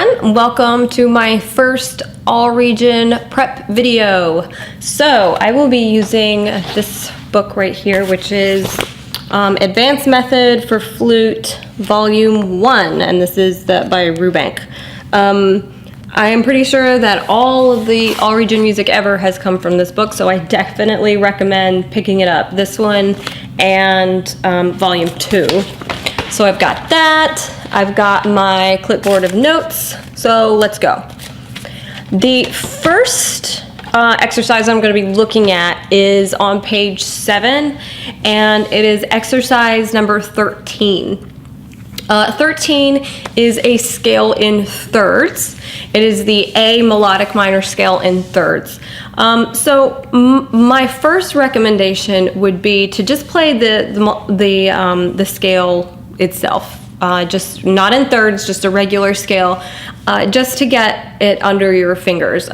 everyone. Welcome to my first all-region prep video. So I will be using this book right here, which is Advanced Method for Flute Volume 1, and this is by Rubank. I am pretty sure that all of the all-region music ever has come from this book, so I definitely recommend picking it up. This one and Volume 2. So I've got that. I've got my clipboard of notes, so let's go. The first exercise I'm going to be looking at is on page 7, and it is exercise number 13. 13 is a scale in thirds. It is the A melodic minor scale in thirds. My first recommendation would be to just play the scale itself. Just not in thirds, just a regular scale, just to get it under your fingers.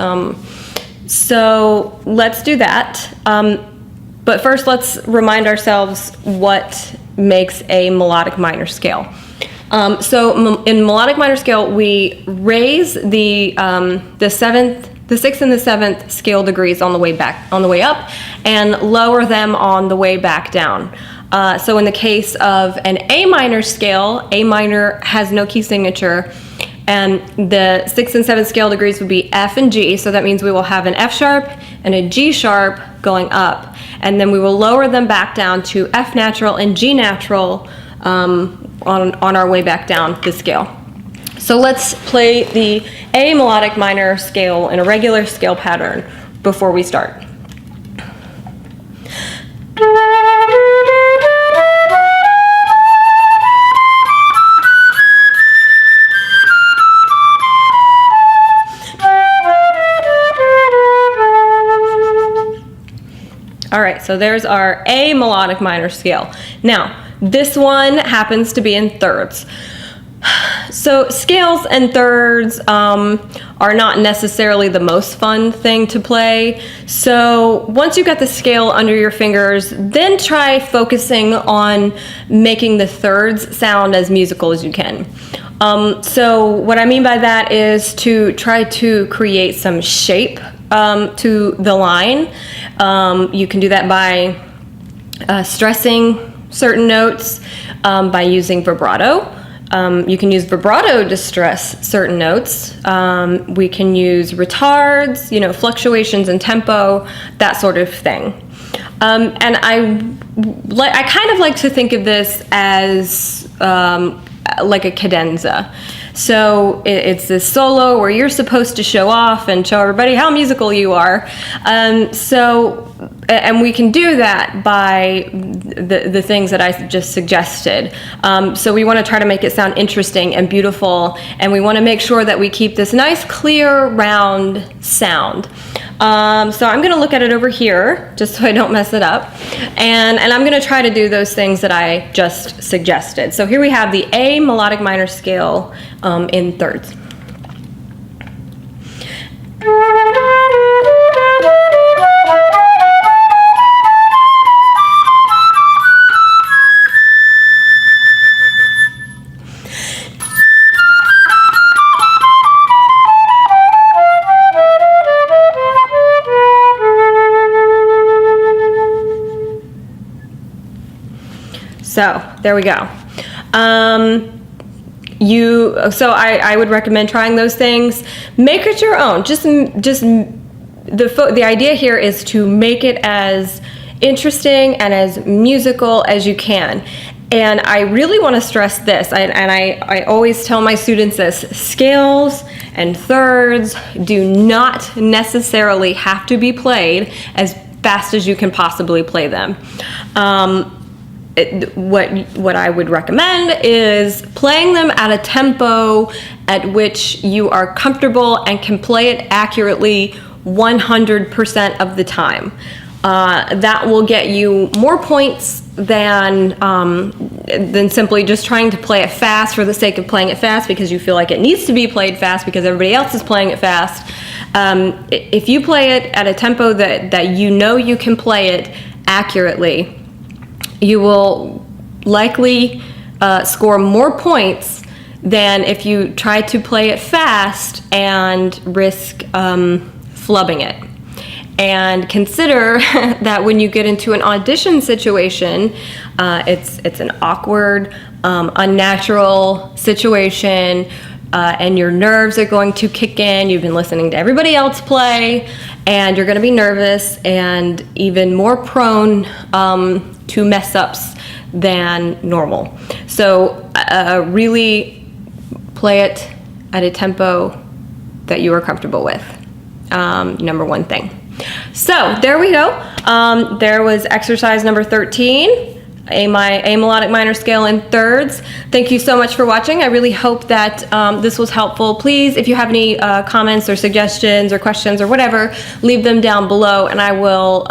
So let's do that. But first, let's remind ourselves what makes a melodic minor scale. In melodic minor scale, we raise the sixth and the seventh scale degrees on the way up, and lower them on the way back down. So in the case of an A minor scale, A minor has no key signature, and the 6th and 7th scale degrees would be F and G, so that means we will have an F sharp and a G sharp going up, and then we will lower them back down to F natural and G natural on our way back down the scale. So let's play the A melodic minor scale in a regular scale pattern before we start. All right, so there's our A melodic minor scale. Now, this one happens to be in thirds. So scales and thirds are not necessarily the most fun thing to play. So once you got the scale under your fingers, then try focusing on making the thirds sound as musical as you can. So what I mean by that is to try to create some shape to the line. You can do that by stressing certain notes, by using vibrato. You can use vibrato to stress certain notes. We can use retards, fluctuations in tempo, that sort of thing. And I kind of like to think of this as like a cadenza. So it's this solo where you're supposed to show off and show everybody how musical you are. And we can do that by the things that I just suggested. So we want to try to make it sound interesting and beautiful, and we want to make sure that we keep this nice, clear, round sound. So I'm going to look at it over here, just so I don't mess it up. And I'm going to try to do those things that I just suggested. So here we have the A melodic minor scale in thirds. So there we go. I would recommend trying those things. Make it your own. Just the idea here is to make it as interesting and as musical as you can. And I really want to stress this, and I always tell my students this: scales and thirds do not necessarily have to be played as fast as you can possibly play them. What I would recommend is playing them at a tempo at which you are comfortable and can play it accurately 100% of the time. That will get you more points than simply just trying to play it fast for the sake of playing it fast because you feel like it needs to be played fast because everybody else is playing it fast. If you play it at a tempo that you can play it accurately, you will likely score more points than if you try to play it fast and risk flubbing it. And consider that when you get into an audition situation, it's an awkward, unnatural situation, and your nerves are going to kick in. You've been listening to everybody else play, and you're going to be nervous and even more prone to mess ups than normal. So really play it at a tempo that you are comfortable with. Number one thing. So there we go. There was exercise number 13, a melodic minor scale in thirds. Thank you so much for watching. I really hope that this was helpful. Please, if you have any comments or suggestions or questions or whatever, leave them down below and I will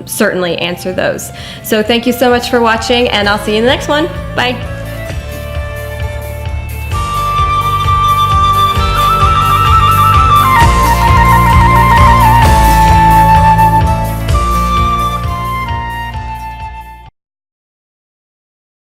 certainly answer those. So thank you so much for watching, and I'll see you in the next one. Bye.